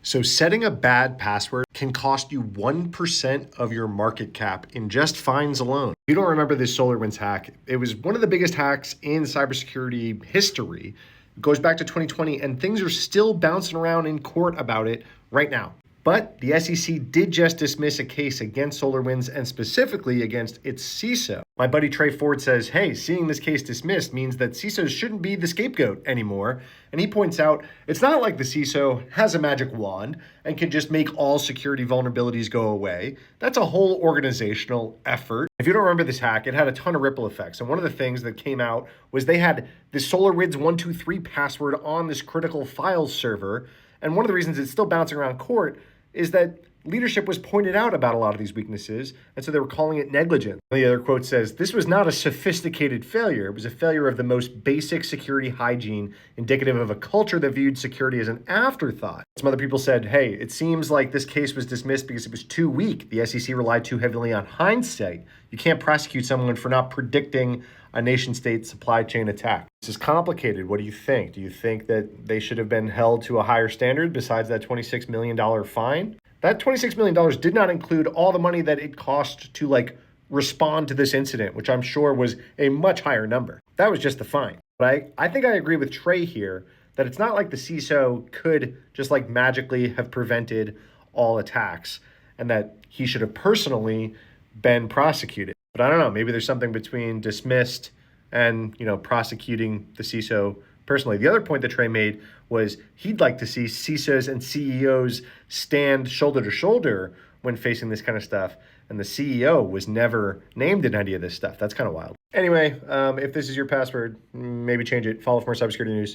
So setting a bad password can cost you 1% of your market cap in just fines alone. If you don't remember this SolarWinds hack, it was one of the biggest hacks in cybersecurity history. It goes back to 2020 and things are still bouncing around in court about it right now. But the SEC did just dismiss a case against SolarWinds and specifically against its CISO. My buddy Trey Ford says, hey, seeing this case dismissed means that CISOs shouldn't be the scapegoat anymore. And he points out, it's not like the CISO has a magic wand and can just make all security vulnerabilities go away. That's a whole organizational effort. If you don't remember this hack, it had a ton of ripple effects. And one of the things that came out was they had the solarwinds1234 password on this critical file server. And one of the reasons it's still bouncing around court is that leadership was pointed out about a lot of these weaknesses, and so they were calling it negligent. The other quote says, this was not a sophisticated failure. It was a failure of the most basic security hygiene, indicative of a culture that viewed security as an afterthought. Some other people said, hey, it seems like this case was dismissed because it was too weak. The SEC relied too heavily on hindsight. You can't prosecute someone for not predicting a nation-state supply chain attack. This is complicated. What do you think? Do you think that they should have been held to a higher standard besides that $26 million fine? That $26 million did not include all the money that it cost to respond to this incident, which I'm sure was a much higher number. That was just the fine. But I think I agree with Trey here that it's not like the CISO could just magically have prevented all attacks and that he should have personally been prosecuted. But I don't know, maybe there's something between dismissed and, prosecuting the CISO personally. The other point that Trey made was he'd like to see CISOs and CEOs stand shoulder to shoulder when facing this kind of stuff. And the CEO was never named in any of this stuff. That's kind of wild. Anyway, if this is your password, maybe change it. Follow for more cybersecurity news.